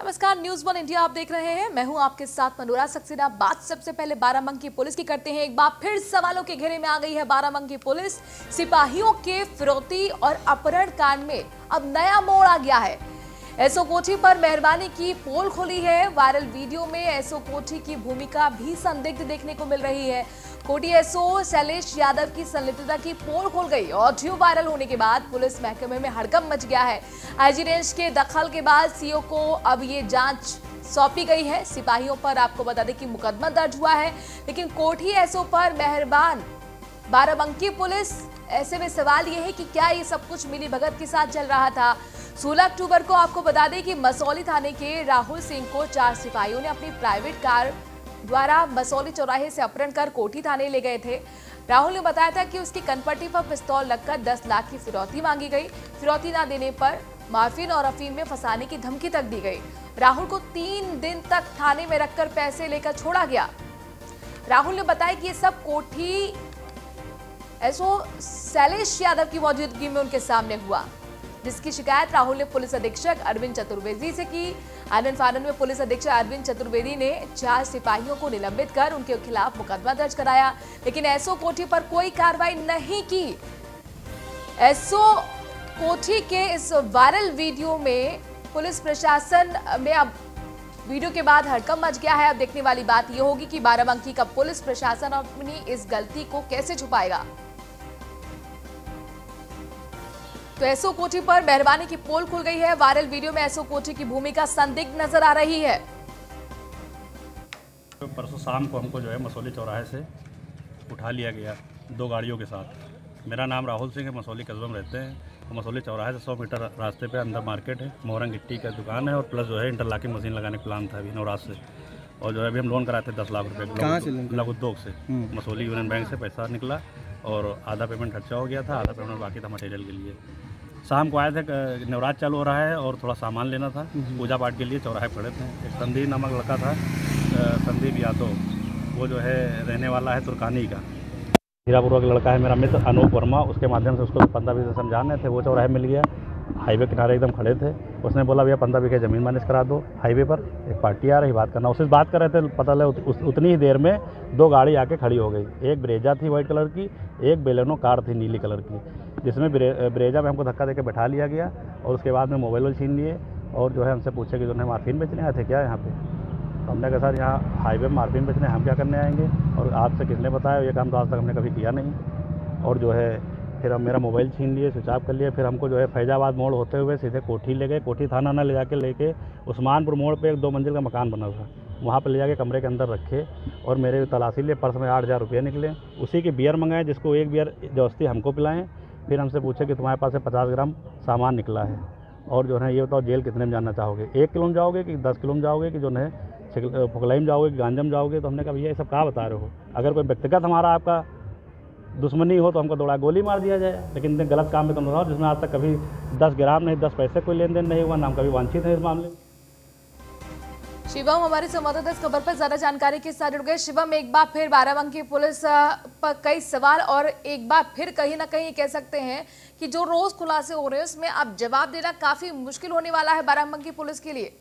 नमस्कार, news 1 India आप देख रहे हैं। मैं हूं आपके साथ मनोरा सक्सेना। बात सबसे पहले बाराबंकी पुलिस की करते हैं। एक बार फिर सवालों के घेरे में आ गई है बाराबंकी पुलिस। सिपाहियों के फिरौती और अपहरण कांड में अब नया मोड़ आ गया है। एसओ कोठी पर मेहरबानी की पोल खुली है। वायरल वीडियो में एसओ कोठी की भूमिका भी संदिग्ध देखने को मिल रही है। कोठी एसओ शैलेश यादव की संलिप्तता की पोल खुल गई। ऑडियो वायरल होने के बाद पुलिस महकमे में हड़कंप मच गया है। आईजी रेंज के दखल के बाद सीओ को अब ये जांच सौंपी गई है। सिपाहियों पर आपको बता दें कि मुकदमा दर्ज हुआ है, लेकिन कोठी एसओ पर मेहरबान बाराबंकी पुलिस। ऐसे में सवाल यह है कि क्या ये सब कुछ मिली भगत के साथ चल रहा था। 16 अक्टूबर को आपको बता दें कि मसौली थाने के राहुल सिंह को 4 सिपाहियों ने अपनी प्राइवेट कार द्वारा मसौली चौराहे से अपहरण कर कोठी थाने ले गए थे। राहुल ने बताया था कि उसकी कनपट्टी पर पिस्तौल लगकर 10 लाख की फिरौती मांगी गई। फिरौती न देने पर मार्फिन और अफीम में फंसाने की धमकी तक दी गई। राहुल को 3 दिन तक थाने में रखकर पैसे लेकर छोड़ा गया। राहुल ने बताया कि ये सब कोठी एसओ शैलेश यादव की मौजूदगी में उनके सामने हुआ, जिसकी शिकायत राहुल ने पुलिस अधीक्षक अरविंद चतुर्वेदी से की। आनंद फानंद में पुलिस अधीक्षक अरविंद चतुर्वेदी ने 4 सिपाहियों को निलंबित कर उनके खिलाफ मुकदमा दर्ज कराया, लेकिन एसओ कोठी पर कोई कार्रवाई नहीं की। एसओ कोठी के इस वायरल वीडियो में पुलिस प्रशासन में अब वीडियो के बाद हड़कंप मच गया है। अब देखने वाली बात यह होगी कि बाराबंकी का पुलिस प्रशासन अपनी इस गलती को कैसे छुपाएगा। तो एसओ कोठी पर मेहरबानी की पोल खुल गई है। वायरल वीडियो में एसओ कोठी की भूमिका संदिग्ध नजर आ रही है। परसों शाम को हमको जो है मसौली चौराहे से उठा लिया गया 2 गाड़ियों के साथ। मेरा नाम राहुल सिंह है, मसौली कस्बे में रहते हैं। तो मसौली चौराहे से 100 मीटर रास्ते पे अंदर मार्केट है, मोहरंग गिट्टी का दुकान है और प्लस जो है इंटरलॉकिंग मशीन लगाने का प्लान था अभी नवराज से। और जो है अभी हम लोन कराए थे 10 लाख रुपये लघु उद्योग से। मसौली यूनियन बैंक से पैसा निकला और आधा पेमेंट खर्चा हो गया था, आधा पेमेंट बाकी था मटेरियल के लिए। शाम को आए थे, नवराज चालू हो रहा है और थोड़ा सामान लेना था पूजा पाठ के लिए। चौराहे खड़े थे, एक संदीप नामक लड़का था, संदीप यादव, वो जो है रहने वाला है तुर्कानी का, हीरापुर का लड़का है मेरा मित्र अनूप वर्मा। उसके माध्यम से उसको 15 बीघे समझाने थे। वो चौराहे मिल गया, हाईवे किनारे एकदम खड़े थे। उसने बोला भैया 15 बीघे ज़मीन माइनस करा दो। हाईवे पर एक पार्टी आ रही, बात करना, उससे बात कर रहे थे। पता लगा उतनी ही देर में 2 गाड़ी आके खड़ी हो गई। एक ब्रेजा थी वाइट कलर की, एक बेलेनो कार थी नीली कलर की, जिसमें ब्रेजा में हमको धक्का देकर बैठा लिया गया और उसके बाद में मोबाइल छीन लिए और जो है हमसे पूछे कि जो है मार्फिन बेचने आए थे क्या यहाँ पे। तो हमने कहा सर यहाँ हाईवे में मार्फिन बेचने हम क्या करने आएंगे और आपसे किसने बताया, ये काम तो आज तक हमने कभी किया नहीं। और जो है फिर हम मेरा मोबाइल छीन लिए, स्विच ऑफ कर लिए। फिर हमको जो है फैजाबाद मोड़ होते हुए सीधे कोठी ले गए। कोठी थाना ना ले जाके लेके उस्मानपुर मोड़ पे एक 2 मंजिल का मकान बना हुआ, वहाँ पर ले जाके कमरे के अंदर रखे और मेरे तलाशी लिए। पर्स में 8,000 रुपये निकले। उसी की बियर मंगाए, जिसको एक बियर जबरदस्ती हमको पिलाएं। फिर हमसे पूछे कि तुम्हारे पास से 50 ग्राम सामान निकला है और जो है ये बताओ जेल कितने में जाना चाहोगे, 1 किलो में जाओगे कि 10 किलो में जाओगे कि जो है फुकलाई में जाओगे कि गांजा में जाओगे। तो हमने कहा भैया ये सब कहाँ बता रहे हो, अगर कोई व्यक्तिगत हमारा आपका दुश्मनी हो तो हमको दौड़ा गोली मार दिया जाए, लेकिन इतने गलत काम में तुम बताओ जिसमें आज तक कभी 10 ग्राम नहीं 10 पैसे कोई लेन देन नहीं हुआ, नाम कभी वांछित है इस मामले में। शिवम हमारे संवाददाता इस खबर पर ज्यादा जानकारी के साथ जुड़ गए। शिवम, एक बार फिर बाराबंकी पुलिस पर कई सवाल और एक बार फिर कहीं ना कहीं कह सकते हैं कि जो रोज खुलासे हो रहे हैं उसमें अब जवाब देना काफी मुश्किल होने वाला है बाराबंकी पुलिस के लिए।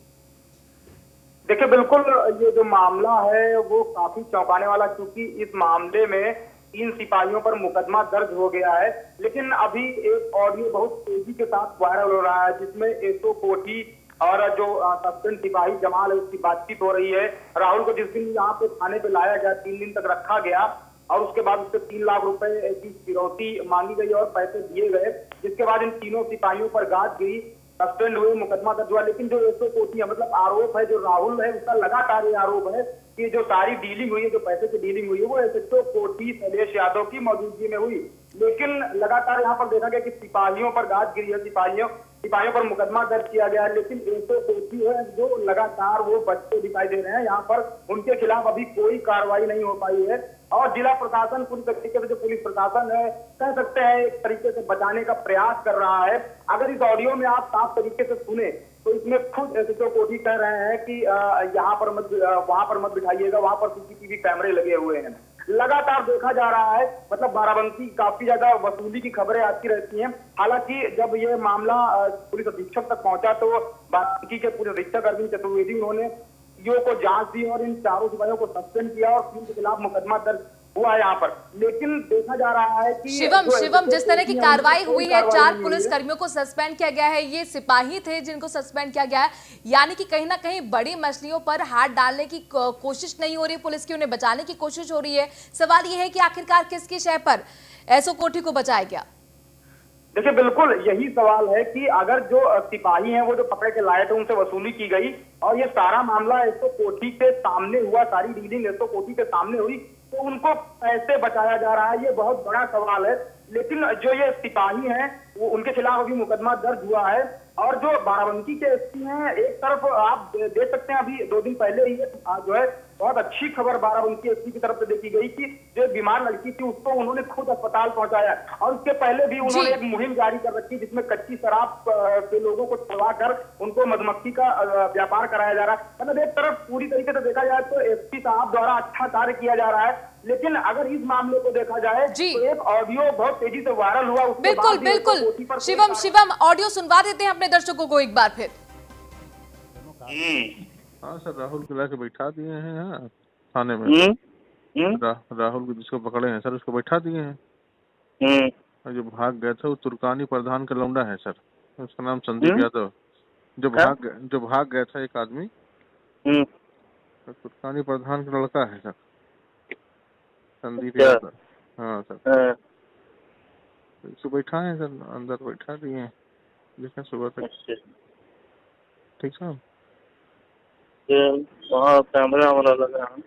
देखिए, बिल्कुल ये जो मामला है वो काफी चौंकाने वाला, क्योंकि इस मामले में 3 सिपाहियों पर मुकदमा दर्ज हो गया है। लेकिन अभी एक ऑडियो बहुत तेजी के साथ वायरल हो रहा है, जिसमें एसओ कोठी और जो सस्पेंड सिपाही जमाल है उसकी बातचीत हो रही है। राहुल को जिस दिन यहाँ पे थाने पे लाया गया, 3 दिन तक रखा गया और उसके बाद उससे 3 लाख रुपए की फिरौती मांगी गई और पैसे दिए गए, जिसके बाद इन तीनों सिपाहियों पर गाज गिरी, सस्पेंड हुए, मुकदमा दर्ज हुआ। लेकिन जो एसओ कोठी है, मतलब आरोप है, जो राहुल है उसका लगातार ये आरोप है कि जो सारी डीलिंग हुई है, जो पैसे की डीलिंग हुई है, वो एसओ कोठी शैलेश यादव की मौजूदगी में हुई। लेकिन लगातार यहाँ पर देखा गया कि सिपाहियों पर गाज गिरी है, सिपाहियों पर मुकदमा दर्ज किया गया है। लेकिन एसओ कोठी है जो लगातार वो बच्चे दिखाई दे रहे हैं, यहाँ पर उनके खिलाफ अभी कोई कार्रवाई नहीं हो पाई है। और जिला प्रशासन पूरी तरीके से, जो पुलिस प्रशासन है, कह सकते हैं एक तरीके से बचाने का प्रयास कर रहा है। अगर इस ऑडियो में आप साफ तरीके से सुने तो इसमें खुद एसओ कोठी कह रहे हैं कि यहाँ पर मत, वहां पर मत बिठाइएगा, वहां पर सीसीटीवी कैमरे लगे हुए हैं। लगातार देखा जा रहा है, मतलब बाराबंकी काफी ज्यादा वसूली की खबरें आती रहती हैं। हालांकि जब ये मामला पुलिस अधीक्षक तक पहुंचा तो बाराबंकी के पुलिस अधीक्षक अरविंद चतुर्वेदी उन्होंने सीओ को जांच दी और इन चारों सिपाहियों को सस्पेंड किया और 3 के खिलाफ मुकदमा दर्ज हुआ यहाँ पर। लेकिन देखा जा रहा है कि शिवम जिस तरह की कार्रवाई हुई है, 4 पुलिस कर्मियों को सस्पेंड किया गया है, ये सिपाही थे जिनको सस्पेंड किया गया है, यानी कि कहीं ना कहीं बड़ी मछलियों पर हाथ डालने की कोशिश नहीं हो रही पुलिस की, उन्हें बचाने की कोशिश हो रही है। सवाल ये है कि आखिरकार किसकी शय पर एसओ कोठी को बचाया गया? देखिए बिल्कुल यही सवाल है कि अगर जो सिपाही हैं वो जो पकड़े के लाए थे उनसे वसूली की गई और ये सारा मामला एसओ कोठी के सामने हुआ, सारी डीलिंग एसओ कोठी के सामने हुई, तो उनको कैसे बचाया जा रहा है, ये बहुत बड़ा सवाल है। लेकिन जो ये सिपाही हैं वो उनके खिलाफ अभी मुकदमा दर्ज हुआ है और जो बाराबंकी के एसपी हैं, एक तरफ आप देख सकते हैं अभी 2 दिन पहले ही जो है बहुत अच्छी खबर बाराबंकी एसपी की तरफ से देखी गई कि जो बीमार लड़की थी उसको उन्होंने खुद अस्पताल पहुंचाया और उसके पहले भी उन्होंने एक मुहिम जारी कर रखी जिसमें कच्ची शराब के लोगों को छुड़वा कर उनको मधुमक्खी का व्यापार कराया जा रहा है। मतलब एक तरफ पूरी तरीके से देखा जाए तो एसपी साहब द्वारा अच्छा कार्य किया जा रहा है, लेकिन अगर इस मामले को देखा जाए तो एक ऑडियो बहुत तेजी से वायरल हुआ। बिल्कुल शिवम ऑडियो सुनवा देते हैं अपने दर्शकों को एक बार फिर। हाँ सर, राहुल को लाके बैठा दिए हैं यहाँ थाने में। राहुल को जिसको पकड़े हैं सर उसको बैठा दिए हैं। और जो भाग गया था वो तुर्कानी प्रधान का लौंडा है सर, उसका नाम संदीप यादव। जो भाग गया था एक आदमी, तो तुर्कानी प्रधान का लड़का है सर, संदीप यादव। हाँ सर, इसको बैठा है सर, अंदर बैठा दिए हैं देखा सुबह तक। ठीक सर, वहाँ कैमरा वाला लगा है।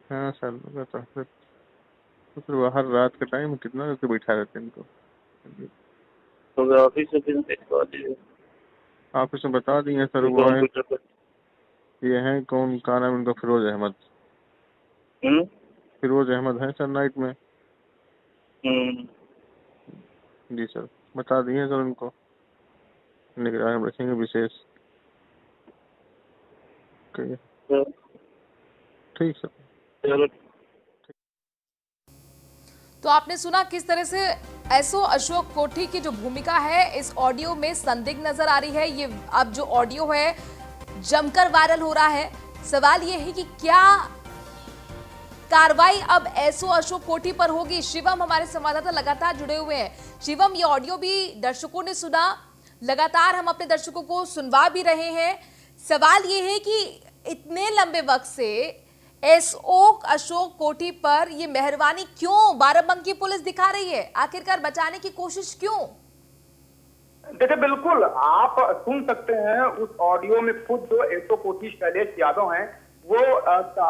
हाँ सर लगा था। फिर बाहर रात के टाइम कितना देर बैठा रहते हैं इनको? तो ऑफिस से फिर दिखवा दीजिए। ऑफिस में बता दिए सर। वो है ये है कौन, का नाम इनका? फिरोज अहमद। फिरोज अहमद है सर नाइट में। जी सर, बता दिए सर उनको, निगरानी में रखेंगे विशेष। ठीक सर, चलो। तो आपने सुना किस तरह से एसओ अशोक कोठी की जो भूमिका है इस ऑडियो में संदिग्ध नजर आ रही है। ये अब जो ऑडियो है जमकर वायरल हो रहा है। सवाल ये है कि क्या कार्रवाई अब एसओ अशोक कोठी पर होगी? शिवम हमारे संवाददाता लगातार जुड़े हुए हैं। शिवम, ये ऑडियो भी दर्शकों ने सुना, लगातार हम अपने दर्शकों को सुनवा भी रहे हैं। सवाल ये है कि इतने लंबे वक्त से एसओ अशोक कोठी पर ये मेहरबानी क्यों बाराबंकी पुलिस दिखा रही है? आखिरकार बचाने की कोशिश क्यों? देखिए बिल्कुल आप सुन सकते हैं उस ऑडियो में खुद जो एसओ कोठी शैलेश यादव हैं वो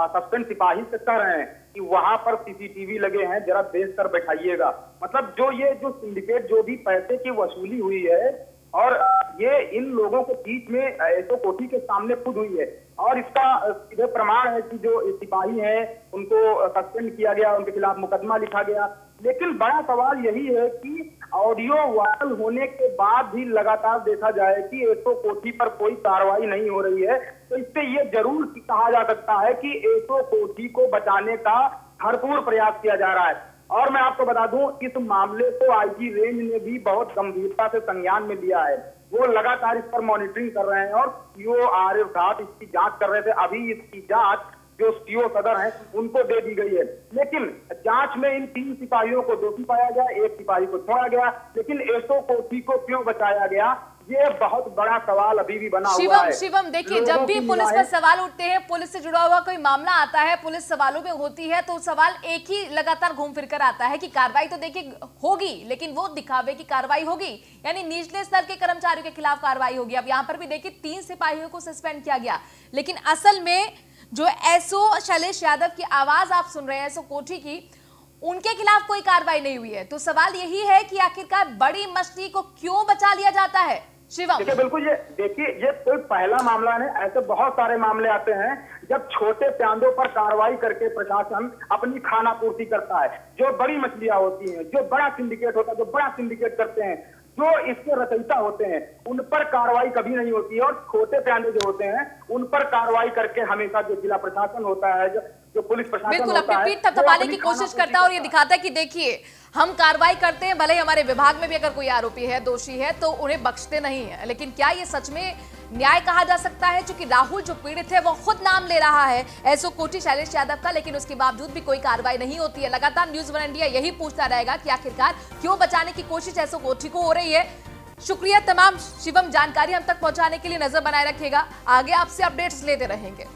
सस्पेंड सिपाही से कह रहे हैं कि वहां पर सीसीटीवी लगे हैं, जरा देख कर बैठाइएगा। मतलब जो ये जो सिंडिकेट जो भी पैसे की वसूली हुई है और ये इन लोगों के बीच में एसओ कोठी के सामने खुद हुई है और इसका सीधे प्रमाण है कि जो सिपाही हैं उनको सस्पेंड किया गया, उनके खिलाफ मुकदमा लिखा गया। लेकिन बड़ा सवाल यही है कि ऑडियो वायरल होने के बाद भी लगातार देखा जाए कि एसओ कोठी पर कोई कार्रवाई नहीं हो रही है, तो इससे ये जरूर कहा जा सकता है कि एसओ कोठी को बचाने का भरपूर प्रयास किया जा रहा है। और मैं आपको बता दूं इस मामले को आईजी रेंज ने भी बहुत गंभीरता से संज्ञान में लिया है। वो लगातार इस पर मॉनिटरिंग कर रहे हैं और सीओ आरिफ साहब इसकी जांच कर रहे थे। अभी इसकी जांच जो सीओ सदर हैं उनको दे दी गई है, लेकिन जांच में इन 3 सिपाहियों को दोषी पाया गया, 1 सिपाही को छोड़ा गया, लेकिन एसओ कोठी को क्यों बचाया गया, ये बहुत बड़ा सवाल अभी भी बना हुआ है। शिवम देखिए, जब भी पुलिस पर सवाल उठते हैं, पुलिस से जुड़ा हुआ कोई मामला आता है, पुलिस सवालों में होती है, तो सवाल एक ही लगातार घूम फिर कर आता है कि कार्रवाई तो देखिए होगी, लेकिन वो दिखावे की कार्रवाई होगी, यानी निचले स्तर के कर्मचारियों के खिलाफ कार्रवाई होगी। अब यहाँ पर भी देखिए 3 सिपाहियों को सस्पेंड किया गया, लेकिन असल में जो एसओ शैलेश यादव की आवाज आप सुन रहे हैं एसओ कोठी की, उनके खिलाफ कोई कार्रवाई नहीं हुई है। तो सवाल यही है कि आखिरकार बड़ी मछली को क्यों बचा लिया जाता है? शिवम देखिए बिल्कुल, ये देखिए ये कोई पहला मामला नहीं, ऐसे बहुत सारे मामले आते हैं जब छोटे प्यांदों पर कार्रवाई करके प्रशासन अपनी खाना पूर्ति करता है। जो बड़ी मछलियां होती हैं, जो बड़ा सिंडिकेट होता है, जो बड़ा सिंडिकेट करते हैं, जो इसके रचयिता होते हैं, उन पर कार्रवाई कभी नहीं होती है और छोटे प्यांदे जो होते हैं उन पर कार्रवाई करके हमेशा जो जिला प्रशासन होता है, जो पुलिस प्रशासन बिल्कुल होता है, अपनी पीठ थपथपाने की कोशिश करता है और ये दिखाता है कि देखिए हम कार्रवाई करते हैं, भले ही हमारे विभाग में भी अगर कोई आरोपी है, दोषी है, तो उन्हें बख्शते नहीं है। लेकिन क्या ये सच में न्याय कहा जा सकता है, क्योंकि राहुल जो पीड़ित है वो खुद नाम ले रहा है एसओ कोठी शैलेश यादव का, लेकिन उसके बावजूद भी कोई कार्रवाई नहीं होती है। लगातार न्यूज़ 1 इंडिया यही पूछता रहेगा कि आखिरकार क्यों बचाने की कोशिश एसओ कोठी को हो रही है। शुक्रिया तमाम शिवम, जानकारी हम तक पहुंचाने के लिए। नजर बनाए रखिएगा, आगे आपसे अपडेट्स लेते रहेंगे।